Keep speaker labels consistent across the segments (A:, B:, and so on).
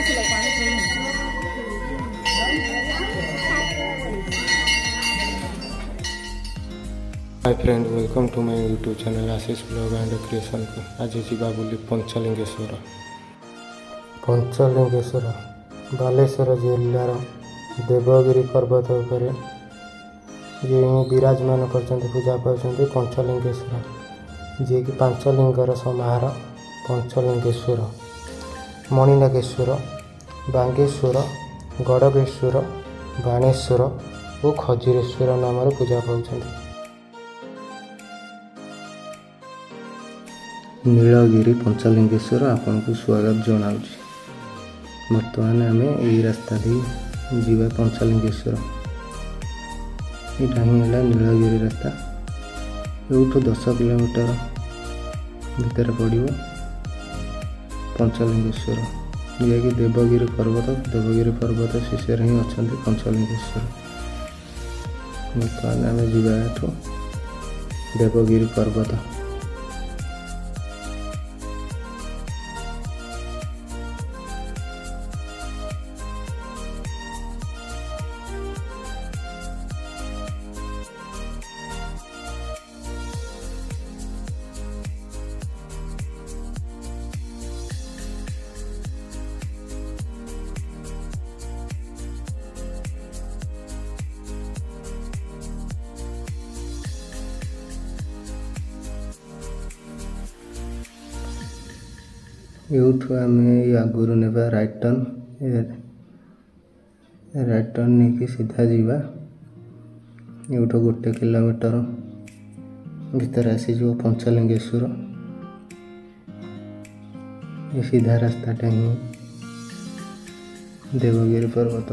A: Hi friend, welcome to my YouTube channel Ashish blog and creation को। आज जीवा बोली पंचलिंगेश्वर। पंचलिंगेश्वर बालेश्वर जिलार देवगिरी पर्वत उपर जे विराजमान कर पूजा पाते पंचलिंगेश्वर, जी कि पांचलिंगर समाहार पंचलिंगेश्वर, मणिनागेश्वर, बांगेश्वर, गड़गेश्वर, बाणेश्वर और खजुरेश्वर नाम पूजा पाते। नीलगिरी पंचलिंगेश्वर आपन को स्वागत जनाऊँ। बर्तमान आम यही रास्ता दी जीवा पंचलिंगेश्वर। यहाँ ही है नीलगिरी रास्ता। यूठू 10 किलोमीटर भितर पड़ो पंचलिंगेश्वर, जैकि देवगिरी पर्वत शीर्षे ही अच्छा पंचलिंगेश्वर। बर्तमान आम जीवा देवगिरी पर्वत। यूठू आम आगुरी ने राइट टर्न नहीं कि सीधा जीवा। यूठू 1 किलोमीटर भीतर आसीज पंचलिंगेश्वर। ये सीधा रास्ताटा ही देवगिरी पर्वत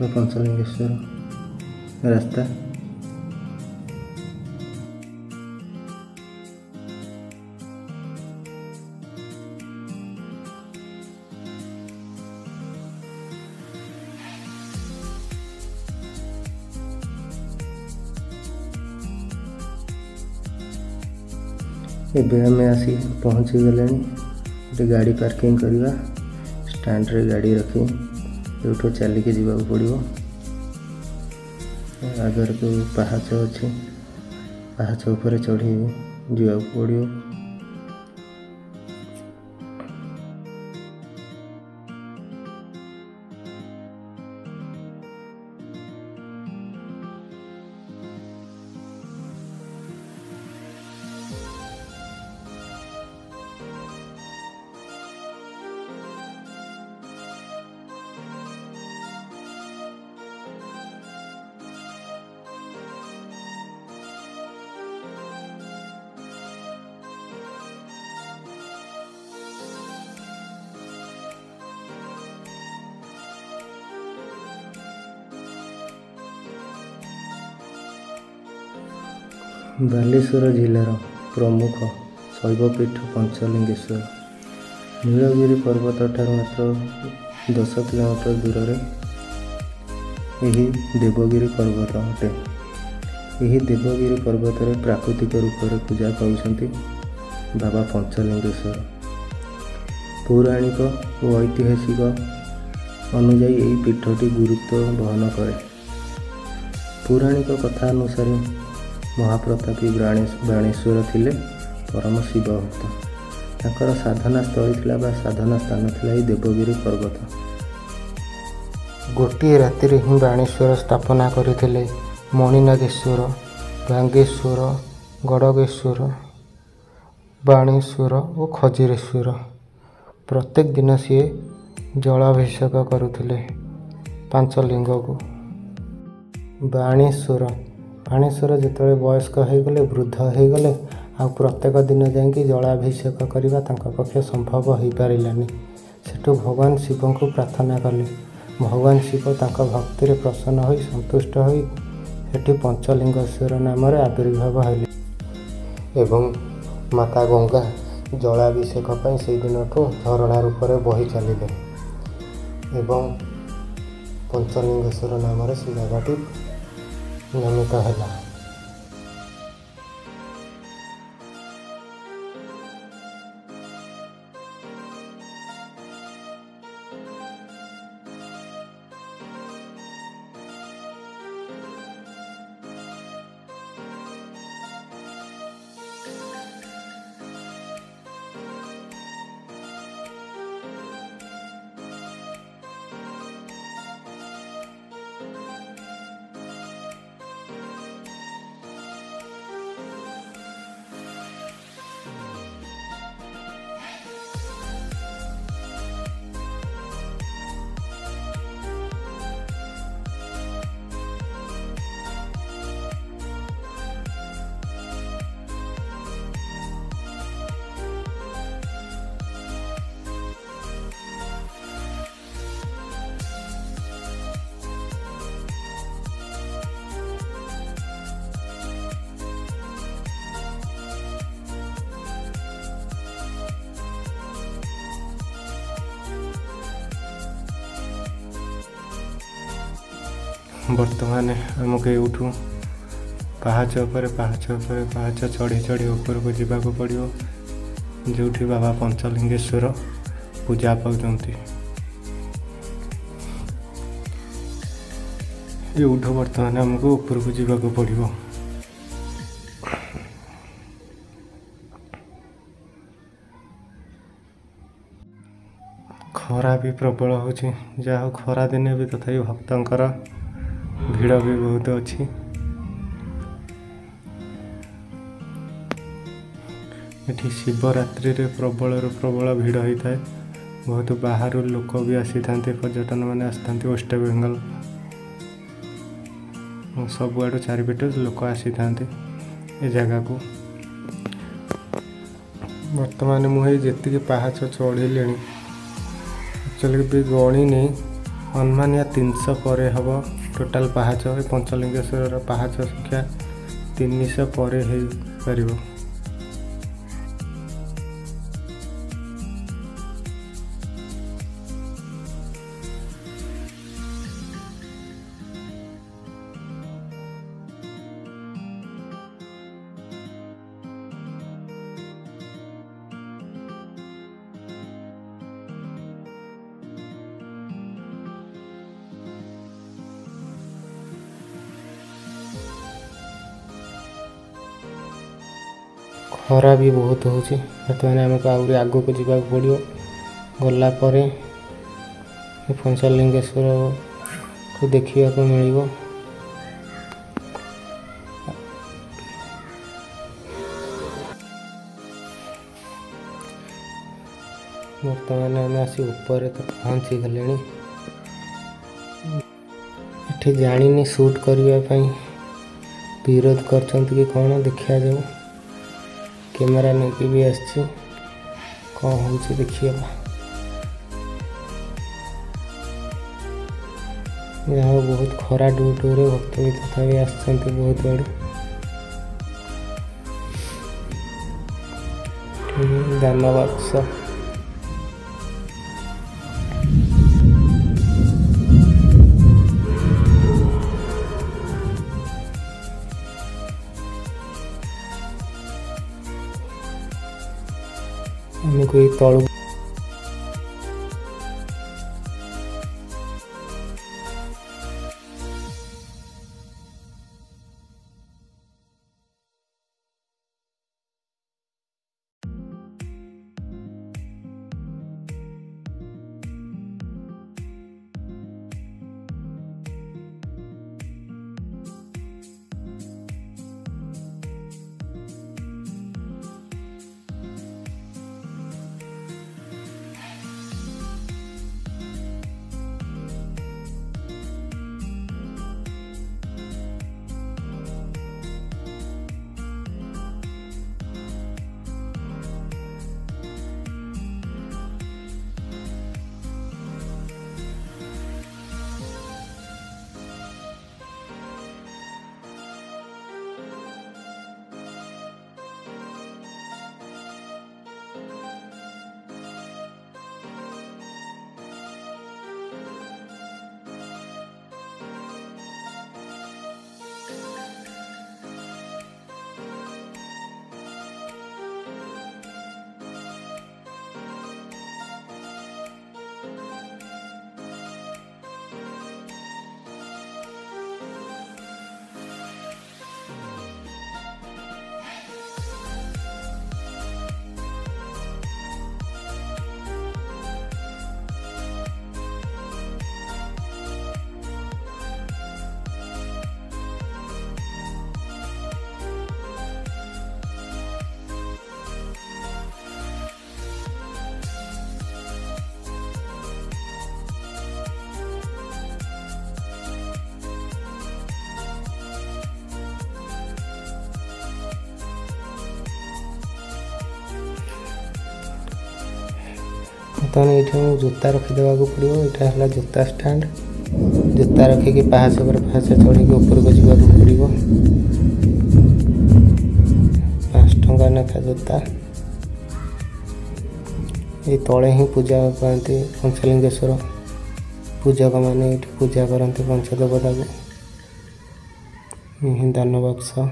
A: पंचलिंगेश्वर रास्ता। एबे आम आसी पहुँची गले। गाड़ी पार्किंग करवा, स्टैंड रे गाड़ी रखी यूठू चलिके जावाक पड़ो। आगर को पहाच अच्छे, पहाच उपर चढ़ी जावाक पड़ो। बालेश्वर जिलार प्रमुख शैवपीठ पंचलिंगेश्वर नीलगिरी पर्वत ठार मात्र 10 किलोमीटर दूर यही देवगिरी पर्वत अटे। यही देवगिरी पर्वत रे प्राकृतिक रूप से पूजा पाउछंती बाबा पंचलिंगेश्वर। पौराणिक और ऐतिहासिक अनुजाई यही पीठटी गुरुत्व वहन करे। पौराणिक कथा अनुसार महाप्रतापी बाणेश्वर थिले परम शिव भक्त। ताकर साधना स्थली थिला बा साधना स्थान थिला ही देवगिरी पर्वत। गोटे राति ही बाणेश्वर स्थापना करथिले मणिनागेश्वर, बांगेश्वर, गड़गेश्वर, बाणेश्वर और खजुरेश्वर। प्रत्येक दिन सी जलाभिषेक करुथिले पांचलिंग को। बाणेश्वर जिते वयस्क हो गले, वृद्ध हो गले, आ प्रत्येक दिन जाकि जलाभिषेक करने पक्षे संभव हो पारानी। सेठू भगवान शिव को प्रार्थना कले। भगवान शिव तांका भक्ति रे प्रसन्न हो संतुष्ट हो सेठी पंचलिंगेश्वर नाम आविर्भाव हेले एवं माता गंगा जलाभिषेक से दिन झरणा रूप से बही चलिले एवं पंचलिंगेश्वर नाम से जगह नामित है। बर्तमान आमको एठू पाहाच चढ़ी चढ़ी ऊपर को जावाक पड़ो जो बाबा पंचलिंगेश्वर पूजा पाउछंती। एठू बर्तमान आमको ऊपर को जावाक पड़ो। खरा भी प्रबल हो जहाँ खरा दिने भी तथापि भक्तंकर भीड़ भी बहुत अच्छी। एठी शिवरात्रि रे प्रबल प्रबल भीड़ होता है। बहुत बाहर लोक भी आसी था, पर्यटन मैंने आसी वेस्ट बेंगल सबुआड़ चारिपट लोक आसी था ए जगह को। बर्तमान मुझे जी पाहाच चढ़े एक्चुअली भी गणी नहीं अनुमान या 300 पर हम टोटाल पाहाच पंचलिंगेश्वर पाहाच संख्या 300 पर हो पार। खरा भी बहुत हो बर्तमान आमको आहरी आगू को जावाक पड़ो। गला पंचलिंगेश्वर को देखा मिल। बर्तमान आम आसी ऊपर तो पहुँची गले। ये जानी शूट करने विरोध कर कौन देखा जाऊ। कैमेरा नहीं भी आसी कौन हो देखिए। यहाँ बहुत खरा डूरे भक्त भी तथा आसते बहुत आड़ू दानवाक्स आमको ये तलू बर्तमान ये जूता रखीदेवा पड़ो। यहाँ है जूता स्टैंड। जूता रखिकी पाहाच पर पाहाच चढ़ी ऊपर को जावाक पड़ो। 5 टंका लेखा जूता। ये तले ही पूजा पाती पंचलिंगेश्वर पूजक मैंने पूजा करते पंचदेवता को। ଏହି ଦାନ ବାକ୍ସ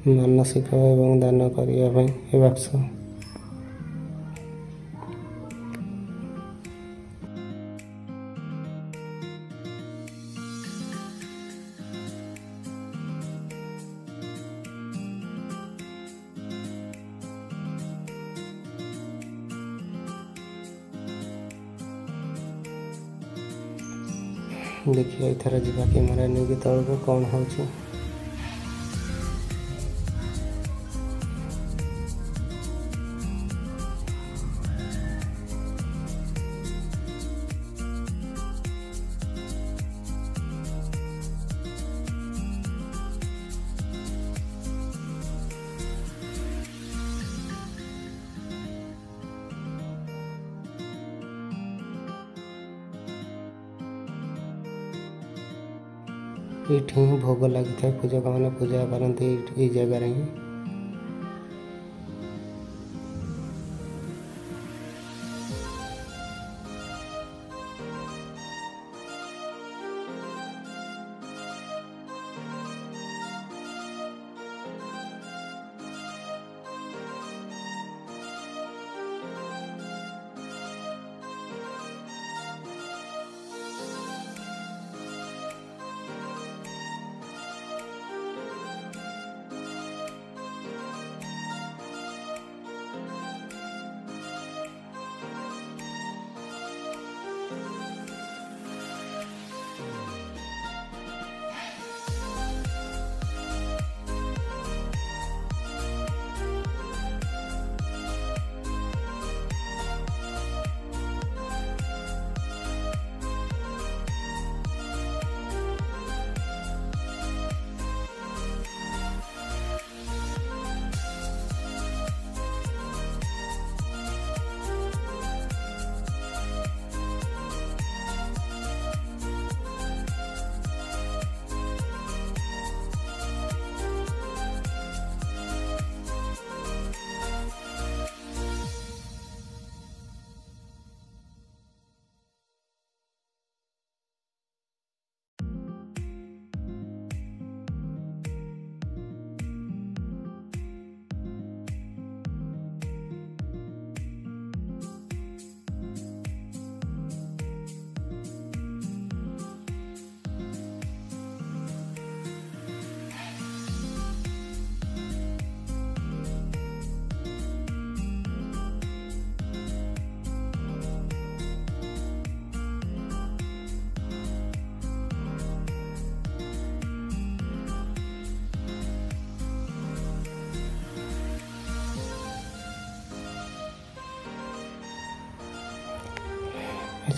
A: ମାନସିକ ଏବଂ ଦାନ କରିବା ପାଇଁ ଏ ବାକ୍ସ देखिए एथर जा कैमेरा नहीं तौक कौन हो ये भोग लगी था पूजक मैंने पूजा करते ये जगार ही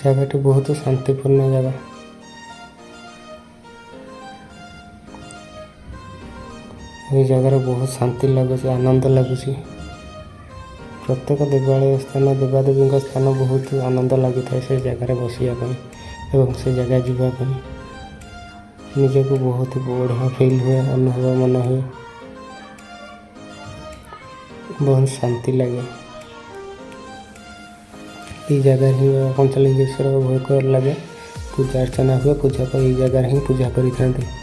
A: जगह बहुत शांतिपूर्ण जगह ये जगार बहुत शांति लगुच आनंद लगुच प्रत्येक देवालय स्थान देवादेवी स्थान बहुत आनंद लगी था से जगार बसापी एवं से जगह जावाई निजक बहुत बढ़िया फिल हुए अनुभव मन हुए बहुत शांति लगे ये जगह ही पंचलिंगेश्वर भयंकर लगे पूजा अर्चना हुए पूजा को ये जगह ही पूजा करी।